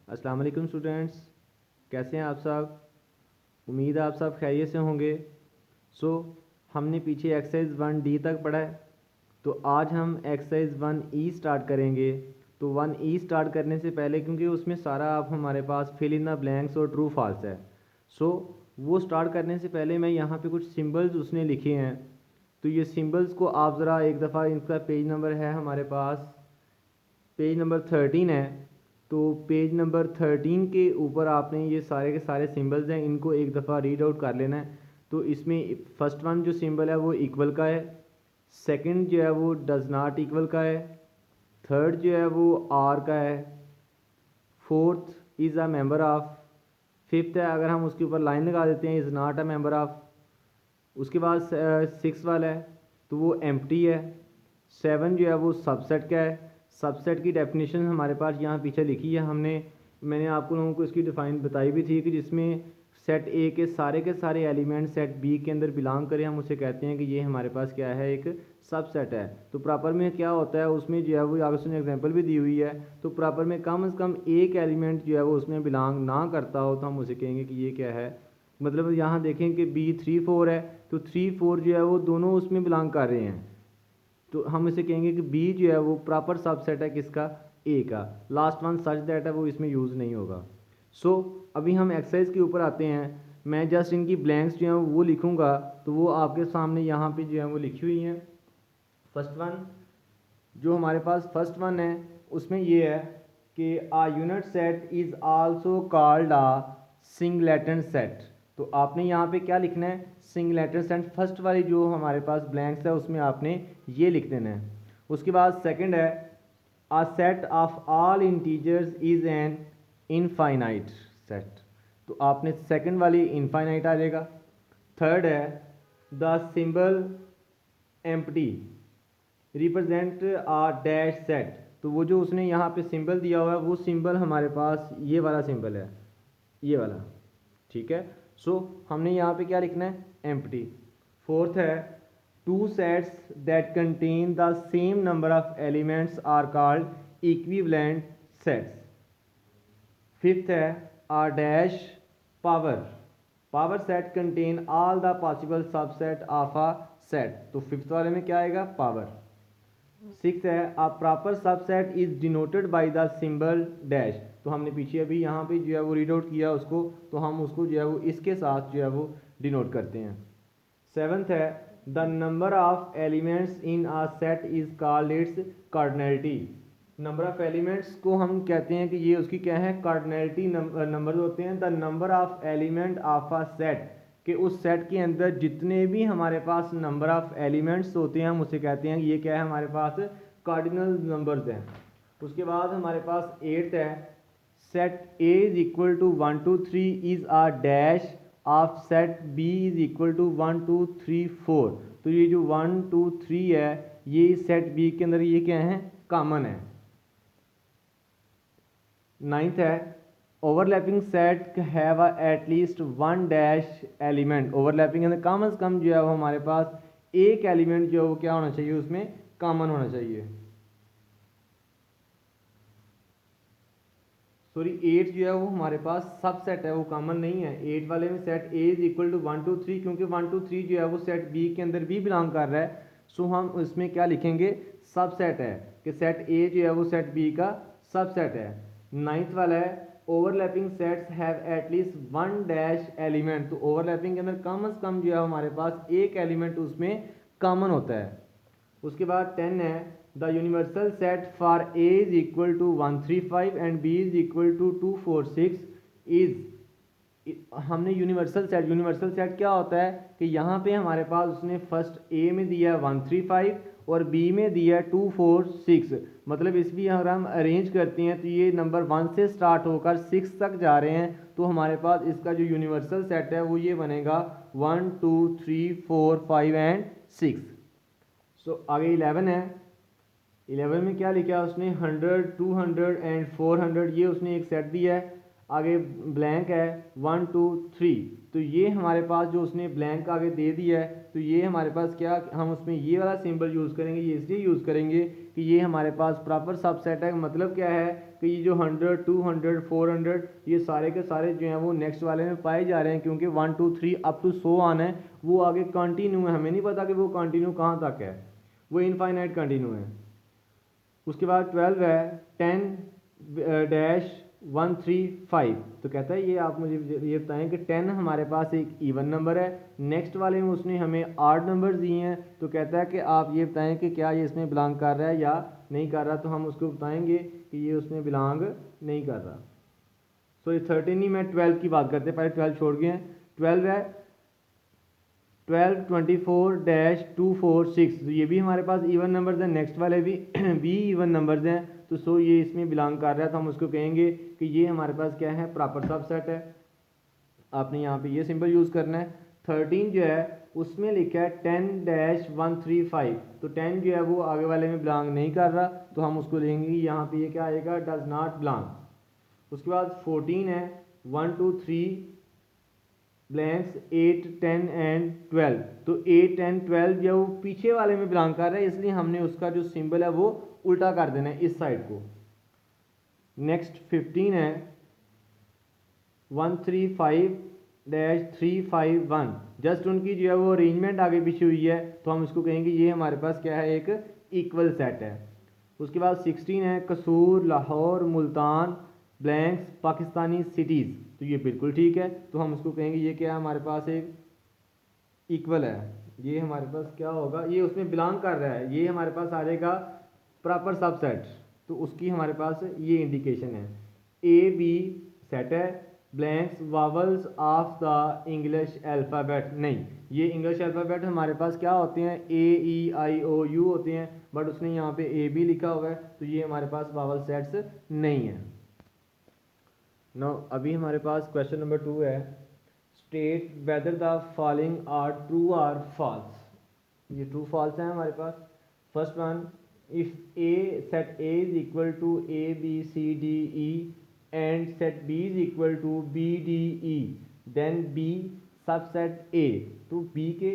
अस्सलाम वालेकुम स्टूडेंट्स, कैसे हैं आप सब। उम्मीद है आप सब खैरियत से होंगे। हमने पीछे एक्सरसाइज 1D तक पढ़ा है, तो आज हम एक्सरसाइज 1E स्टार्ट करेंगे। तो 1E स्टार्ट करने से पहले, क्योंकि उसमें सारा आप हमारे पास फिल इन द ब्लैंक्स और ट्रू फॉल्स है, वो स्टार्ट करने से पहले मैं यहाँ पे कुछ सिंबल्स उसने लिखे हैं। तो ये सिंबल्स को आप ज़रा एक दफ़ा, इनका पेज नंबर है हमारे पास, पेज नंबर 13 है। तो पेज नंबर 13 के ऊपर आपने ये सारे के सारे सिंबल्स हैं, इनको एक दफ़ा रीड आउट कर लेना है। तो इसमें फर्स्ट वन जो सिंबल है वो इक्वल का है, सेकंड जो है वो डज नॉट इक्वल का है, थर्ड जो है वो आर का है, fourth is a member of, fifth है, अगर हम उसके ऊपर लाइन लगा देते हैं, is not a member of. उसके बाद सिक्स वाला है तो वो एम्प्टी है। सेवन जो है वो सबसेट का है। सबसेट की डेफिनेशन हमारे पास यहाँ पीछे लिखी है मैंने आपको लोगों को इसकी डिफ़ाइन बताई भी थी कि जिसमें सेट ए के सारे एलिमेंट सेट बी के अंदर बिलोंग करें, हम उसे कहते हैं कि ये हमारे पास क्या है, एक सबसेट है। तो प्रॉपर में क्या होता है, उसमें जो है वो आगे उसने एग्जांपल भी दी हुई है। तो प्रॉपर में कम से कम एक एलिमेंट जो है वो उसमें बिलोंग ना करता हो तो हम उसे कहेंगे कि ये क्या है। मतलब यहाँ देखें कि B 3 4 है, तो 3 4 जो है वो दोनों उसमें बिलोंग कर रहे हैं, तो हम इसे कहेंगे कि बी जो है वो प्रॉपर सबसेट है किसका, ए का। लास्ट वन सच दैट है वो इसमें यूज़ नहीं होगा। अभी हम एक्सरसाइज के ऊपर आते हैं। मैं जस्ट इनकी ब्लैंक्स जो हैं वो लिखूंगा, तो वो आपके सामने यहाँ पे जो है वो लिखी हुई हैं। फर्स्ट वन जो हमारे पास फर्स्ट वन है उसमें ये है कि a unit set is also called a singleton set. तो आपने यहाँ पे क्या लिखना है, सिंगलेटन सेट। फर्स्ट वाली जो हमारे पास ब्लैंक्स है उसमें आपने ये लिख देना है। उसके बाद सेकंड है a set of all integers is an infinite set. तो आपने सेकंड वाली इनफाइनाइट आ जाएगा। थर्ड है the symbol empty represent a dash set. तो वो जो उसने यहाँ पे सिंबल दिया हुआ है वो सिंबल हमारे पास ये वाला सिंबल है, ये वाला, ठीक है। हमने यहाँ पे क्या लिखना है, एम्प्टी। फोर्थ है two sets that contain the same number of elements are called equivalent sets. Fifth है a dash power power set contain all the possible subset of a set. तो फिफ्थ वाले में क्या आएगा, पावर। सिक्स है a proper subset is denoted by the symbol dash. तो हमने पीछे अभी यहाँ पे जो है वो रीड आउट किया उसको, तो हम उसको जो है वो इसके साथ जो है वो डिनोट करते हैं। सेवन्थ है the number of elements in a set is called its cardinality. Number of elements को हम कहते हैं कि ये उसकी क्या है, कार्डिनलिटी नंबर होते हैं। The number of element of a set, कि उस सेट के अंदर जितने भी हमारे पास नंबर ऑफ एलिमेंट्स होते हैं हम उसे कहते हैं ये क्या है, हमारे पास कार्डिनल नंबर्स हैं। उसके बाद हमारे पास एट्थ है set A is equal to 1 2 3 is a dash of set B is equal to 1 2 3 4। तो ये जो 1 2 3 है ये सेट बी के अंदर ये क्या है, कॉमन है। नाइन्थ है overlapping set have at least one dash element. Overlapping के अंदर कम से कम जो है वो हमारे पास एक एलिमेंट जो है वो क्या होना चाहिए, उसमें कॉमन होना चाहिए। सॉरी, एट जो है वो हमारे पास सब सेट है, वो कॉमन नहीं है। एट वाले में set A is equal to 1 2 3, क्योंकि 1 2 3 जो है वो सेट बी के अंदर भी बिलोंग कर रहा है। हम उसमें क्या लिखेंगे, सब सेट है, कि सेट ए जो है वो सेट बी का सब सेट है। नाइन्थ वाला है overlapping sets have at least one dash element. तो ओवरलैपिंग के अंदर कम से कम जो है हमारे पास एक एलिमेंट उसमें कॉमन होता है। उसके बाद 10 है the universal set for A is equal to 1 3 5 and B is equal to 2 4 6 is. हमने यूनिवर्सल सेट क्या होता है कि यहाँ पे हमारे पास उसने फर्स्ट ए में दिया 1 3 5 और बी में दिया 2 4 6। मतलब इस भी अगर हम अरेंज करते हैं तो ये नंबर 1 से स्टार्ट होकर 6 तक जा रहे हैं, तो हमारे पास इसका जो यूनिवर्सल सेट है वो ये बनेगा 1 2 3 4 5 एंड 6। आगे 11 है। 11 में क्या लिखा है उसने, 100 200 एंड 400, ये उसने एक सेट दिया है। आगे ब्लैंक है 1 2 3, तो ये हमारे पास जो उसने ब्लैंक आगे दे दिया है, तो ये हमारे पास क्या, हम उसमें ये वाला सिंबल यूज़ करेंगे। ये इसलिए यूज़ करेंगे कि ये हमारे पास प्रॉपर सबसेट है। मतलब क्या है कि ये जो 100 200 400 ये सारे के सारे जो हैं वो नेक्स्ट वाले में पाए जा रहे हैं, क्योंकि 1 2 3 अप टू 100 आना है, वो आगे कंटिन्यू है। हमें नहीं पता कि वो कंटिन्यू कहाँ तक है, वो इनफाइनाइट कंटिन्यू है। उसके बाद 12 है 10-135, तो कहता है ये आप मुझे ये बताएं कि 10 हमारे पास एक इवन नंबर है, नेक्स्ट वाले में उसने हमें आड नंबर दिए हैं, तो कहता है कि आप ये बताएं कि क्या ये इसमें बिलोंग कर रहा है या नहीं कर रहा। तो हम उसको बताएंगे कि ये उसमें बिलोंग नहीं कर रहा। सो ये 13 ही, मैं 12 की बात करते हैं, पहले 12 छोड़ गए हैं। 12 है 12-24-246, तो ये भी हमारे पास इवन नंबर्स हैं, नेक्स्ट वाले भी भी इवन नंबर्स हैं, तो सो ये इसमें बिलोंग कर रहा है, तो हम उसको कहेंगे कि ये हमारे पास क्या है, प्रॉपर सबसेट है। आपने यहाँ पे ये सिंबल यूज़ करना है। 13 जो है उसमें लिखा है 10-135, तो 10 जो है वो आगे वाले में बिलोंग नहीं कर रहा, तो हम उसको लेंगे यहाँ पे ये क्या आएगा, डज नॉट बिलोंग। उसके बाद 14 है 1 2 3 ब्लैंक्स 8 10 एंड 12, तो 8 10 12 जो पीछे वाले में बिलोंग कर रहा है, इसलिए हमने उसका जो सिंबल है वो उल्टा कर देना है इस साइड को। नेक्स्ट 15 है 135-351, जस्ट उनकी जो है वो अरेंजमेंट आगे पीछे हुई है, तो हम इसको कहेंगे ये हमारे पास क्या है, एक इक्वल सेट है। उसके बाद 16 है कसूर लाहौर मुल्तान ब्लैंक्स पाकिस्तानी सिटीज़, तो ये बिल्कुल ठीक है, तो हम उसको कहेंगे ये क्या है, हमारे पास एक इक्वल है। ये हमारे पास क्या होगा, ये उसमें बिलोंग कर रहा है, ये हमारे पास आ जाएगा प्रॉपर सबसेट, तो उसकी हमारे पास ये इंडिकेशन है। ए बी सेट है, blanks vowels of the English alphabet, नहीं ये इंग्लिश अल्फ़ाबेट हमारे पास क्या होते हैं, ए ई आई ओ यू होते हैं, बट उसने यहाँ पे ए बी लिखा हुआ है, तो ये हमारे पास वावल सेट्स नहीं है। नो अभी हमारे पास क्वेश्चन नंबर 2 है, state whether the following are true और फॉल्स। ये ट्रू फॉल्स है हमारे पास। First one, if a set A is equal to A B C D E and set B is equal to B D E, then B subset A, तो B के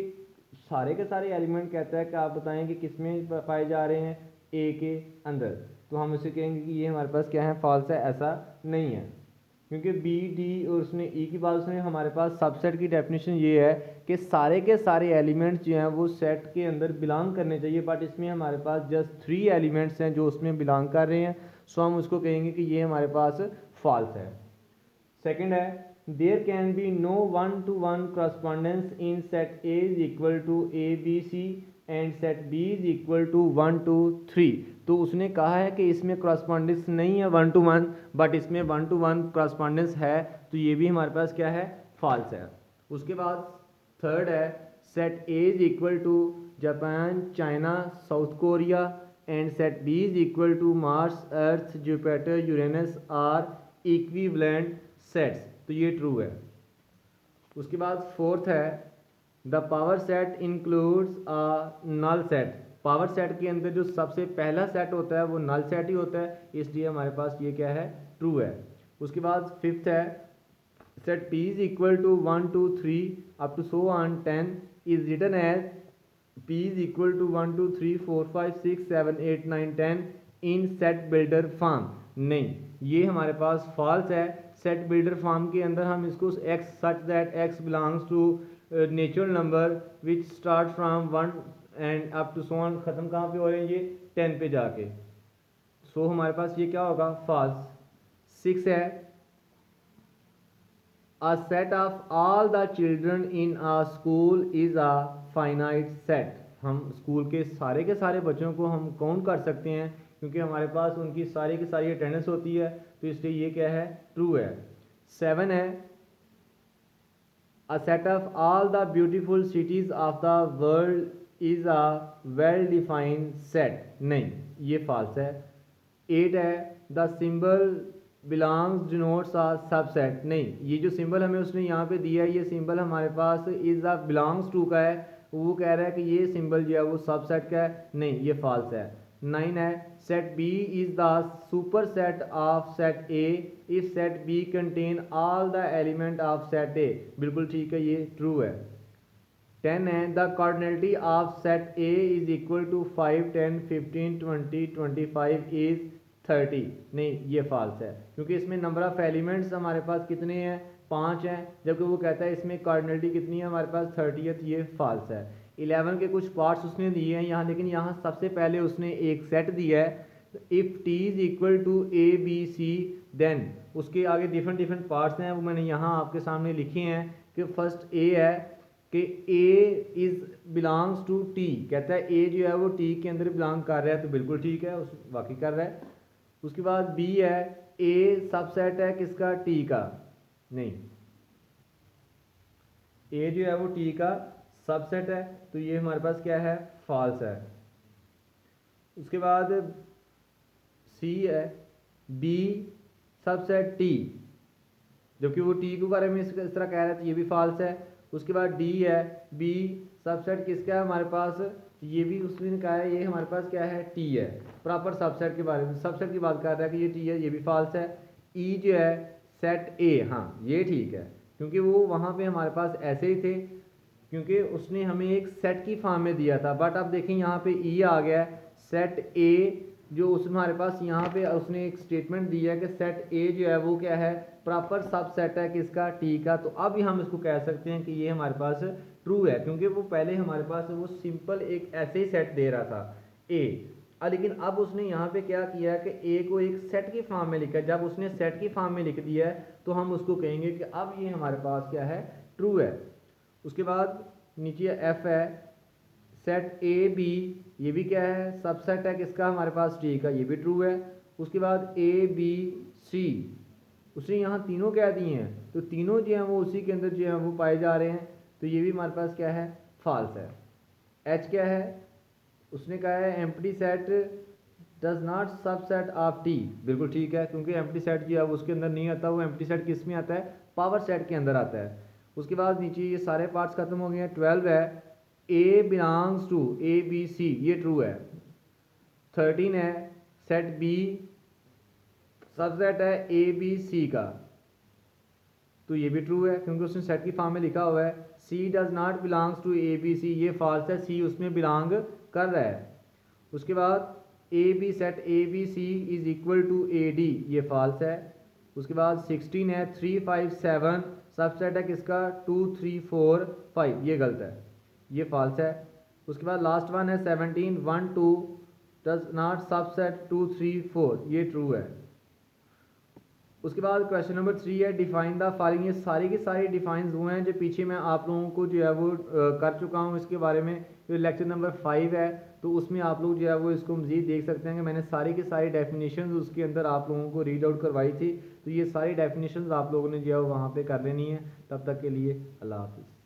सारे element कहता है कि आप बताएं कि किस में पाए जा रहे हैं, ए के अंदर, तो हम उसे कहेंगे कि ये हमारे पास क्या है, फॉल्स है, ऐसा नहीं है, क्योंकि बी डी और उसने ई की बात, उसने हमारे पास सबसेट की डेफिनेशन ये है कि सारे के सारे एलिमेंट्स जो हैं वो सेट के अंदर बिलोंग करने चाहिए, बट इसमें हमारे पास जस्ट 3 एलिमेंट्स हैं जो उसमें बिलोंग कर रहे हैं, सो हम उसको कहेंगे कि ये हमारे पास फॉल्स है। सेकंड है, there can be no 1-to-1 correspondence in set A is equal to A B C and set B is equal to 1 2 3, तो उसने कहा है कि इसमें करस्पॉन्डेंस नहीं है 1-to-1, बट इसमें 1-to-1 करस्पॉन्डेंस है, तो ये भी हमारे पास क्या है, फॉल्स है। उसके बाद थर्ड है, set A is equal to Japan China South Korea and set B is equal to Mars Earth Jupiter Uranus are equivalent sets, तो ये ट्रू है। उसके बाद फोर्थ है, the power set includes a null set, power set के अंदर जो सबसे पहला सेट होता है वो नल सेट ही होता है, इसलिए हमारे पास ये क्या है, ट्रू है। उसके बाद फिफ्थ है, set P is equal to 1 2 3 up to so on 10 is written as P is equal to 1 2 3 4 5 6 7 8 9 10 in set builder form, नहीं ये हमारे पास फॉल्स है। सेट बिल्डर फॉर्म के अंदर हम इसको x such that x belongs to natural number which start from 1 and up to so on, ख़त्म कहाँ पे हो रहे हैं, ये 10 पे जाके, सो हमारे पास ये क्या होगा, फॉल्स। 6 है, a set of all the children in a school is a finite set, हम स्कूल के सारे बच्चों को हम काउंट कर सकते हैं, क्योंकि हमारे पास उनकी सारी की सारी अटेंडेंस होती है, तो इसलिए ये क्या है, ट्रू है। 7 है, a set of all the beautiful cities of the world is a well defined set, नहीं ये फॉल्स है। 8 है, the symbol belongs denotes a subset, नहीं ये जो सिंबल हमें उसने यहाँ पे दिया है, ये सिंबल हमारे पास is a belongs to का है, वो कह रहा है कि ये सिंबल जो है वो सबसेट का है, नहीं ये फॉल्स है। 9 है set B is the super set of set A if set B contain all the element of set A, बिल्कुल ठीक है, ये ट्रू है। 10 है the cardinality of set A is equal to 5 10 15 20 25 is 30, नहीं ये फॉल्स है क्योंकि इसमें नंबर ऑफ एलिमेंट्स हमारे पास कितने हैं, 5 हैं, जबकि वो कहता है इसमें कार्डिनलिटी कितनी है हमारे पास 30th, ये फॉल्स है। 11 के कुछ पार्ट्स उसने दिए हैं यहाँ, लेकिन यहाँ सबसे पहले उसने एक सेट दिया है, if T is equal to A B C then उसके आगे डिफरेंट पार्ट्स हैं, वो मैंने यहाँ आपके सामने लिखे हैं कि फर्स्ट ए है कि A is belongs to T, कहता है ए जो है वो टी के अंदर बिलोंग कर रहा है, तो बिल्कुल ठीक है, उस वाकई कर रहा है। उसके बाद बी है ए सबसेट है किसका, टी का, नहीं, ए जो है वो टी का सबसेट है, तो ये हमारे पास क्या है, फॉल्स है। उसके बाद सी है बी सबसेट टी, जबकि वो टी के बारे में इस तरह कह रहा है, तो ये भी फॉल्स है। उसके बाद डी है बी सबसेट किसका है हमारे पास, ये भी उसने कहा है ये हमारे पास क्या है, टी है, प्रॉपर सबसेट के बारे में, सबसेट की बात कर रहा है कि ये टी है, ये भी फॉल्स है। ई जो है सेट ए, हाँ ये ठीक है क्योंकि वो वहाँ पे हमारे पास ऐसे ही थे क्योंकि उसने हमें एक सेट की फॉर्म में दिया था, बट अब देखें यहाँ पे ई आ गया है, सेट ए जो उस हमारे पास यहाँ पे उसने एक स्टेटमेंट दिया है कि सेट ए जो है वो क्या है, प्रॉपर सबसेट है किसका, टी का, तो अब हम इसको कह सकते हैं कि ये हमारे पास ट्रू है क्योंकि वो पहले हमारे पास वो सिंपल एक ऐसे ही सेट दे रहा था ए, लेकिन अब उसने यहाँ पे क्या किया है कि ए को एक सेट की फॉर्म में लिखा है, जब उसने सेट की फॉर्म में लिख दिया है तो हम उसको कहेंगे कि अब ये हमारे पास क्या है, ट्रू है। उसके बाद नीचे एफ है सेट ए बी, ये भी क्या है, सबसेट है किसका हमारे पास, टी का, ये भी ट्रू है। उसके बाद ए बी सी, उसने यहाँ तीनों कह दिए हैं, तो तीनों जो हैं वो उसी के अंदर जो है वो पाए जा रहे हैं, तो ये भी हमारे पास क्या है, फॉल्स है। एच क्या है, उसने कहा है empty set does not subset of T, बिल्कुल ठीक है क्योंकि एम्प्टी सेट जो है उसके अंदर नहीं आता, वो एम्प्टी सेट किस में आता है, पावर सेट के अंदर आता है। उसके बाद नीचे ये सारे पार्ट्स खत्म हो गए हैं। 12 है A belongs to A B C, ये ट्रू है। 13 है सेट बी सबसेट है ए बी सी का, तो ये भी ट्रू है क्योंकि उसने सेट की फॉर्म में लिखा हुआ है। C does not belongs to A B C, ये फॉल्स है, सी उसमें बिलोंग कर रहा है। उसके बाद A B set A B C is equal to A D, ये फॉल्स है। उसके बाद 16 है 3 5 7 सबसेट है किसका, 2 3 4 5, ये गलत है, ये फॉल्स है। उसके बाद लास्ट वन है 17 1 2 डज नॉट सबसेट 2 3 4, ये ट्रू है। उसके बाद क्वेश्चन नंबर 3 है डिफाइन द फॉलोइंग, ये सारी की सारी डिफाइंस वो हैं जो पीछे मैं आप लोगों को जो है वो कर चुका हूँ इसके बारे में, जो लेक्चर नंबर 5 है, तो उसमें आप लोग जो है वो इसको मज़ीद देख सकते हैं कि मैंने सारी की सारी डेफिनेशंस उसके अंदर आप लोगों को रीड आउट करवाई थी, तो ये सारी डेफिनेशंस आप लोगों ने जो है वहाँ पे कर लेनी है। तब तक के लिए अल्लाह हाफिज़।